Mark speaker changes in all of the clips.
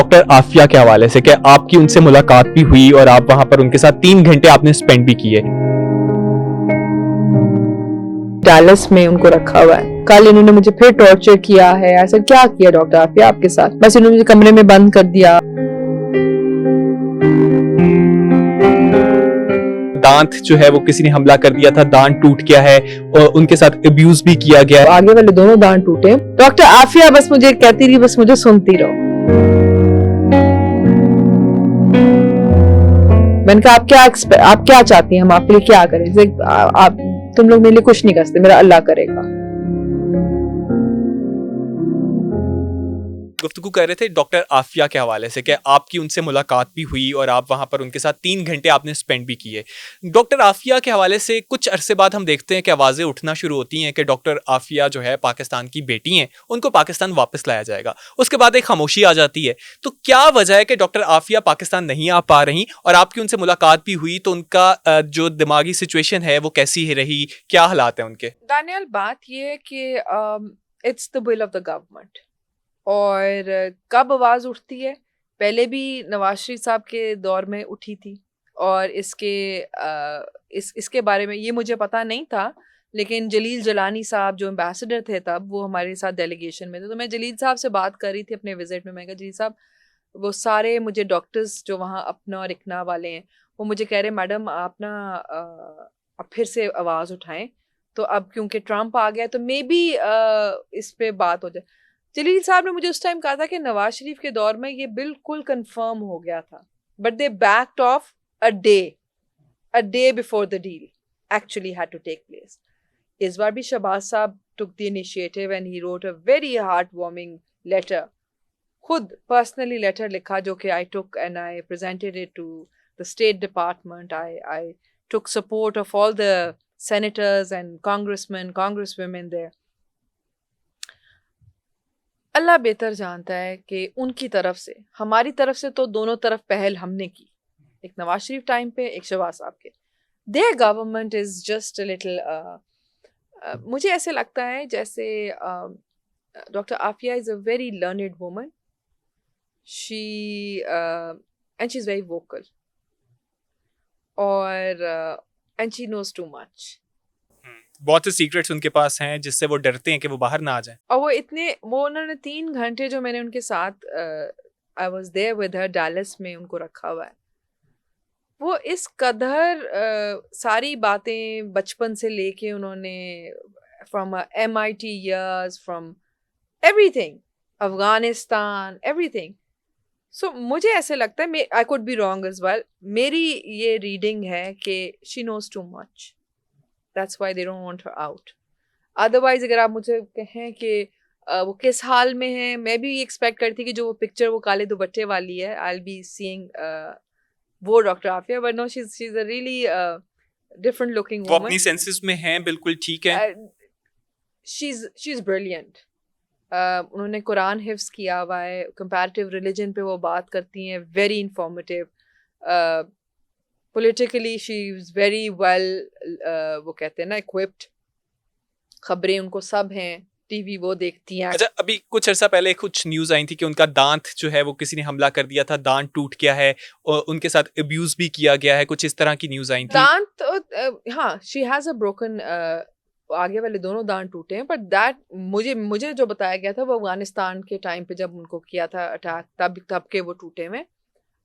Speaker 1: Doctor Aafia के हवाले से कि आपकी उनसे मुलाकात भी हुई और आप वहां पर उनके साथ 3 घंटे आपने स्पेंड भी किए।
Speaker 2: डैलस में उनको रखा हुआ है। कल इन्होंने मुझे फिर टॉर्चर किया है। ऐसा क्या किया डॉक्टर आफिया आपके साथ? बस इन्होंने मुझे कमरे में बंद कर दिया।
Speaker 1: दांत जो है वो किसी ने हमला कर दिया था, दांत टूट गया है और उनके साथ अब्यूज भी किया गया।
Speaker 2: आगे वाले दोनों दांत टूटे। डॉक्टर आफिया बस मुझे कहती रही, बस मुझे सुनती रहो। मैंने कहा आप क्या चाहती हैं, हम आपके लिए क्या करें? आप तुम लोग मेरे लिए कुछ नहीं कर सकते, मेरा अल्लाह करेगा।
Speaker 1: गुफ्तगू कर रहे थे डॉक्टर आफिया के हवाले से कि आपकी उनसे मुलाकात भी हुई और आप वहां पर उनके साथ 3 घंटे आपने स्पेंड भी किए। डॉक्टर आफिया के हवाले से कुछ अरसे बाद हम देखते हैं कि आवाज़ें उठना शुरू होती हैं कि डॉक्टर आफिया जो है पाकिस्तान की बेटी हैं, उनको पाकिस्तान वापस लाया जाएगा। उसके बाद एक खामोशी आ जाती है। तो क्या वजह है कि डॉक्टर आफिया पाकिस्तान नहीं आ पा रही और आपकी उनसे मुलाकात भी हुई तो उनका जो दिमागी सिचुएशन है वो कैसी रही, क्या हालात हैं उनके?
Speaker 2: दानियल, बात ये है कि it's the will of the government. और कब आवाज़ उठती है? पहले भी नवाज शरीफ साहब के दौर में उठी थी और इसके बारे में ये मुझे पता नहीं था, लेकिन जलील जलानी साहब जो एम्बेसडर थे तब, वो हमारे साथ डेलीगेशन में थे। तो मैं जलील साहब से बात कर रही थी अपने विजिट में। मैं कहा जलील साहब, वो सारे मुझे डॉक्टर्स जो वहाँ अपना और इकना वाले हैं, वो मुझे कह रहे मैडम आप ना अब फिर से आवाज़ उठाएं। तो अब क्योंकि ट्रम्प आ गया तो मे बी इस पे बात हो जाए। जलील साहब ने मुझे उस टाइम कहा था कि नवाज शरीफ के दौर में ये बिल्कुल कंफर्म हो गया था, but they backed off a day before the deal actually had to take place. इस बार भी शहबाज साहब took the initiative and he wrote a very heartwarming letter, खुद पर्सनली लेटर लिखा, जो कि I took and I presented it to the State Department. I took support of all the senators and congressmen, congresswomen there. अल्लाह बेहतर जानता है कि उनकी तरफ से, हमारी तरफ से तो दोनों तरफ पहल हमने की, एक नवाज शरीफ टाइम पे, एक शहबाज साहब के। There government is just a little, मुझे ऐसे लगता है जैसे doctor Aafia is a very learned woman, she and she is very vocal और and she knows too much.
Speaker 1: बहुत से सीक्रेट्स उनके पास हैं जिससे वो डरते हैं कि वो बाहर ना आ जाएं।
Speaker 2: और वो उन्होंने 3 घंटे जो मैंने उनके साथ, I was there with her, Dallas में उनको रखा हुआ है। वो इस कदर सारी बातें बचपन से लेके उन्होंने, from MIT years, from everything, Afghanistan, everything. So मुझे ऐसे लगता है, I could be wrong as well, मेरी ये रीडिंग है कि she knows too much, that's why they don't want her out. Otherwise अगर आप मुझे कहें कि वो किस हाल में है, मैं भी एक्सपेक्ट करती कि जो वो पिक्चर वो काले दुपट्टे वाली है, आई विल बी सीइंग वो doctor Aafia, but no, she is a really different looking
Speaker 1: वो
Speaker 2: वुमन।
Speaker 1: अपनी सेंसेस में हैं, बिल्कुल ठीक है।
Speaker 2: She is brilliant. उन्होंने कुरान हिफ्स किया हुआ है, कंपैरेटिव रिलीजन पे वो बात करती हैं, very informative. Politically she is very well, वो कहते हैं ना, इक्विप्ड। खबरें उनको सब हैं, टीवी वो देखती हैं।
Speaker 1: अच्छा, अभी कुछ अर्सा पहले कुछ न्यूज आई थी कि उनका दांत जो है वो किसी ने हमला कर दिया था, दांत टूट गया है और उनके साथ अब्यूज भी किया गया है, कुछ इस तरह की न्यूज आई थी।
Speaker 2: दांत, हाँ, शी हैज अ ब्रोकन, आगे वाले दोनों दांत टूटे हैं, बट दैट मुझे जो बताया गया था वो अफगानिस्तान के टाइम पे जब उनको किया था अटैक, तब के वो टूटे हुए।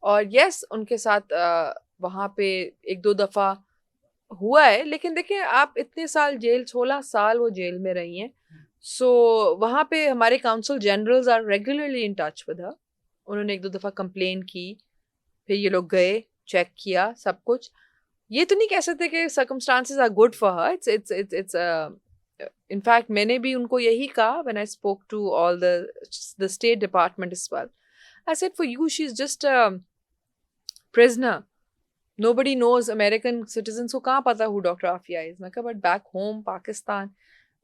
Speaker 2: और यस, उनके साथ वहाँ पे 1-2 दफ़ा हुआ है, लेकिन देखिए आप इतने साल जेल, 16 साल वो जेल में रही हैं। सो वहाँ पे हमारे council generals are regularly in touch with her. उन्होंने 1-2 दफ़ा कंप्लेन की, फिर ये लोग गए, चेक किया सब कुछ। ये तो नहीं कह सकते कि circumstances are good for her. It's in fact मैंने भी उनको यही कहा when I spoke to all the state department as well. I said for you she is just a prisoner. Nobody knows, American citizens को कहाँ पता who Dr. Afia is. मैं कहा, but back home, Pakistan,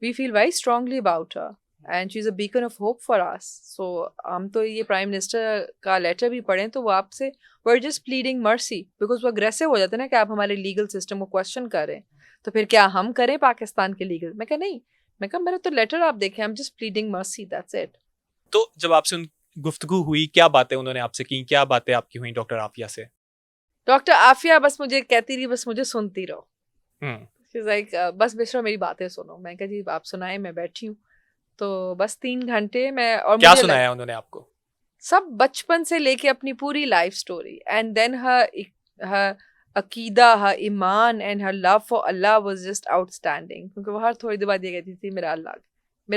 Speaker 2: we feel very strongly about her and she's a beacon of hope for us. So हम तो ये prime minister का letter भी पढ़ें तो वो आपसे, we're just pleading mercy, because वो अग्रेसिव हो जाते हैं ना कि आप हमारे लीगल सिस्टम को क्वेश्चन करें, तो फिर क्या हम करें पाकिस्तान के लीगल? मैं कहा नहीं, मैं कहा मेरा तो लेटर आप देखें, I'm just pleading mercy, that's it.
Speaker 1: तो जब आपसे गुफ्तगू हुई, क्या बातें उन्होंने आपसे की, क्या बातें आपकी हुई डॉक्टर आफिया से?
Speaker 2: डॉक्टर आफिया बस मुझे कहती रही, बस मुझे सुनती रहो।
Speaker 1: हम्म।
Speaker 2: शी लाइक बस बिश्रा मेरी बातें सुनो। मैं कहा जी आप सुनाए, मैं बैठी हूँ। तो बस 3 घंटे मैं, और
Speaker 1: क्या
Speaker 2: मुझे
Speaker 1: सुनाया उन्होंने आपको?
Speaker 2: सब बचपन से लेके अपनी पूरी life story, and then her अकीदा, हर ईमान and her love for Allah was just outstanding. क्योंकि वो हर थोड़ी देर बाद ये कहती थी मेरा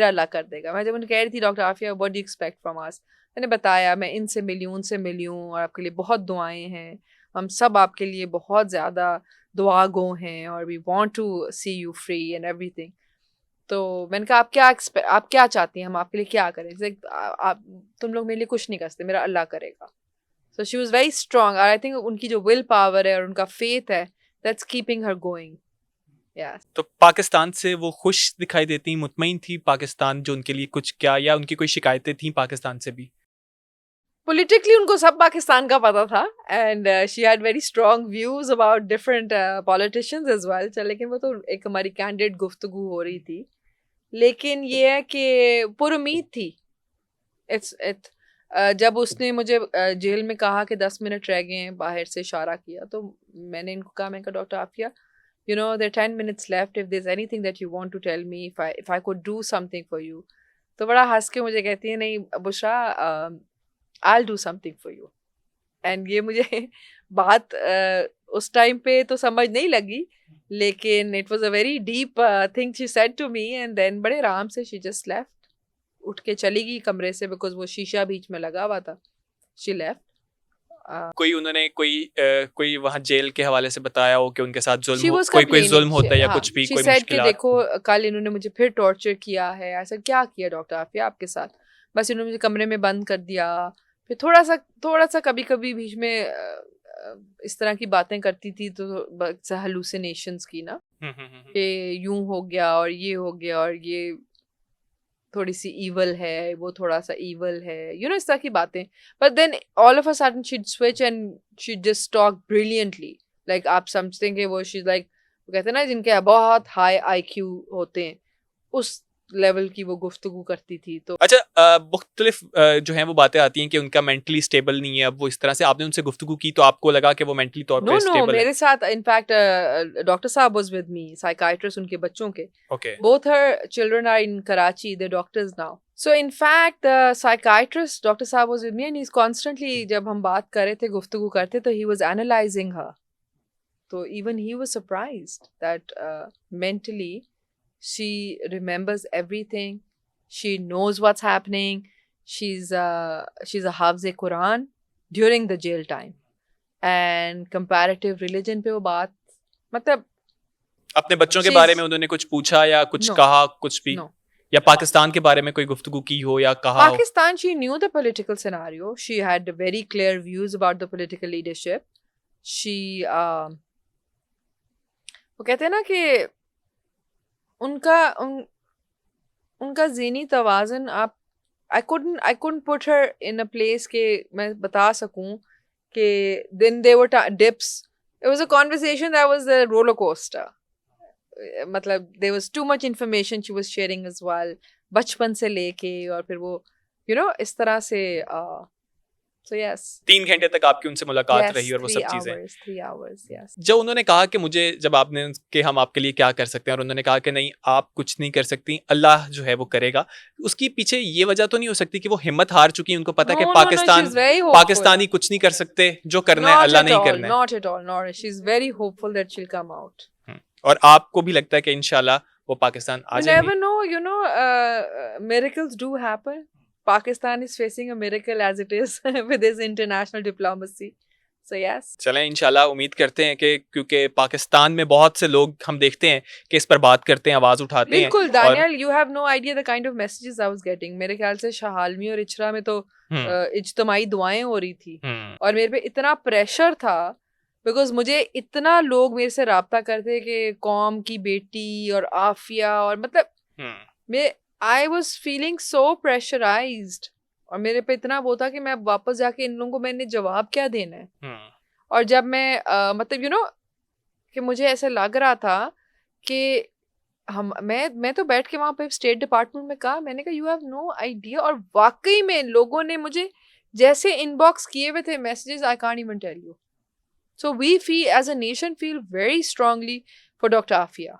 Speaker 2: अल्लाह कर देगा। मैं जब उन्हें कह रही थी doctor Aafia what do you expect from us, मैंने बताया मैं इनसे मिली हूँ, उनसे मिली हूँ, और आपके लिए बहुत दुआएं हैं, हम सब आपके लिए बहुत ज़्यादा दुआ गो हैं, और we want to see you free and everything. तो मैंने कहा आप क्या चाहती हैं, हम आपके लिए क्या करें? Like, आप तुम लोग मेरे लिए कुछ नहीं कर सकते, मेरा अल्लाह करेगा। So she was very strong, और आई थिंक उनकी जो विल पावर है और उनका फेथ है, that's keeping her going. Yes.
Speaker 1: तो पाकिस्तान से वो खुश दिखाई देती, मुतमईन थी पाकिस्तान जो उनके लिए कुछ क्या, या उनकी कोई शिकायतें थी पाकिस्तान से भी?
Speaker 2: पॉलिटिकली उनको सब पाकिस्तान का पता था, and she had very strong views about different politicians as well. चल, लेकिन वो तो एक हमारी कैंडिडेट गुफ्तगू हो रही थी। लेकिन ये है कि पुरुमीद थी। इट्स जब उसने मुझे जेल में कहा कि 10 मिनट रह गए हैं, बाहर से इशारा किया, तो मैंने इनको कहा, मैंने कहा doctor Aafia, you know there are 10 minutes left, if there's anything that you want to tell me, if I could do something for you। तो बड़ा हंस के मुझे कहती है, नहीं Bushra, I'll do something for you। And ये मुझे बात उस टाइम पे तो समझ नहीं लगी, लेकिन it was a very deep thing she said to me, and then बड़े आराम से शी जस्ट लेफ्ट, उठ के चली गई कमरे से, बिकॉज वो शीशा बीच में लगा हुआ था। She left.
Speaker 1: कोई उन्होंने कोई वहां जेल के हवाले से बताया हो कि उनके साथ
Speaker 2: शी वाज
Speaker 1: कोई जुल्म
Speaker 2: कंप्लेनिंग।
Speaker 1: होता है या
Speaker 2: हाँ,
Speaker 1: कुछ भी,
Speaker 2: शी
Speaker 1: कोई
Speaker 2: सेड कि
Speaker 1: मुश्किलात?
Speaker 2: देखो कल इन्होंने मुझे फिर टॉर्चर किया है। ऐसा क्या किया डॉक्टर आफिया आपके साथ? बस इन्होंने मुझे कमरे में बंद कर दिया, फिर थोड़ा सा कभी कभी बीच में इस तरह की बातें करती थी, तो हेलुसिनेशंस की ना, कि यूं हो गया और ये हो गया और ये थोड़ी सी ईवल है, वो थोड़ा सा ईवल है, इस तरह की बातें। But then all of a sudden she'd switch and she just talk brilliantly. Like आप समझते हैं कि वो शी लाइक, वो कहते हैं ना जिनके बहुत हाई आईक्यू होते हैं, उस लेवल की वो गुफ्तगू करती थी। तो
Speaker 1: अच्छा, मुख्तलिफ जो हैं वो बातें आती हैं कि उनका मेंटली स्टेबल नहीं है। अब वो इस तरह से आपने उनसे गुफ्तगू की तो आपको लगा कि वो मेंटली तौर
Speaker 2: नो
Speaker 1: पे
Speaker 2: नो,
Speaker 1: स्टेबल है?
Speaker 2: मेरे साथ इनफैक्ट डॉक्टर साहब वाज विद मी, साइकाइट्रिस्ट उनके बच्चों के।
Speaker 1: Okay.
Speaker 2: Both her children are in Karachi. They're doctors now. So in fact, the psychiatrist, Dr. Saab was with me, and he's constantly, जब हम बात कर रहे थे, गुफ्तगू करते, तो he was analyzing her. So even he was surprised that mentally she remembers everything. She knows what's happening. She's a Hafz Quran during the jail time. And comparative religion पे वो बात, मतलब
Speaker 1: अपने बच्चों के
Speaker 2: she's
Speaker 1: बारे में उन्होंने कुछ पूछा या कुछ
Speaker 2: no
Speaker 1: कहा, कुछ भी?
Speaker 2: no.
Speaker 1: या पाकिस्तान के बारे में कोई गुफ्तगू की हो या कहा हो?
Speaker 2: Pakistan, she knew the political scenario. She had very clear views about the political leadership. She, वो कहते हैं ना कि उनका उनका ज़हनी तवाज़ुन, आप I couldn't put her in a place के मैं बता सकूं कि then there were dips. It was a conversation that was a roller coaster. मतलब there was too much information she was sharing as well, बचपन से लेके, और फिर वो इस तरह से so yes
Speaker 1: 3 घंटे तक आपकी उनसे मुलाकात
Speaker 2: yes
Speaker 1: रही और वो
Speaker 2: 3
Speaker 1: सब चीजें।
Speaker 2: hours 3 hours yes।
Speaker 1: जब उन्होंने कहा कि मुझे, जब आपने कि हम आपके लिए क्या कर सकते हैं, और उन्होंने कहा कि नहीं आप कुछ नहीं कर सकती, अल्लाह जो है वो करेगा, उसकी पीछे ये वजह तो नहीं हो सकती कि वो हिम्मत हार चुकी है, उनको पता है
Speaker 2: no
Speaker 1: कि
Speaker 2: no no, she's very hopeful।
Speaker 1: Pakistani कुछ नहीं कर सकते, जो करना है
Speaker 2: not
Speaker 1: अल्लाह
Speaker 2: at
Speaker 1: नहीं
Speaker 2: all
Speaker 1: करना है?
Speaker 2: not at all not she's very hopeful that she'll come out।
Speaker 1: और आपको भी लगता है कि इंशाल्लाह वो पाकिस्तान आ
Speaker 2: you
Speaker 1: जाएंगी?
Speaker 2: never know, miracles do happen। Pakistan is facing a miracle as it is with its international diplomacy, so yes।
Speaker 1: चलें, इंशाल्लाह उम्मीद करते हैं कि, क्योंकि पाकिस्तान में बहुत से लोग हम देखते हैं कि इस पर बात करते हैं, आवाज उठाते हैं।
Speaker 2: बिल्कुल Daniel, you have no idea the kind of messages I was getting। मेरे ख्याल से शाहालमी और इचरा में तो इज्तमाई दुआएं हो रही थी, और मेरे पे इतना प्रेशर था, बिकॉज मुझे इतना लोग मेरे से राब्ता करते कि कौम की बेटी और आफिया, और मतलब मैं I was feeling so pressurised, और मेरे पे इतना वो था कि मैं वापस जाके इन लोगों को मैंने जवाब क्या देना है। और जब मैं मतलब कि मुझे ऐसा लग रहा था कि मैं तो बैठ के वहाँ पे स्टेट डिपार्टमेंट में कहा, मैंने कहा यू हैव नो आइडिया, और वाकई में लोगों ने मुझे जैसे इनबॉक्स किए हुए थे messages, I can't even tell you. So we feel as a nation feel very strongly for Dr. Afia.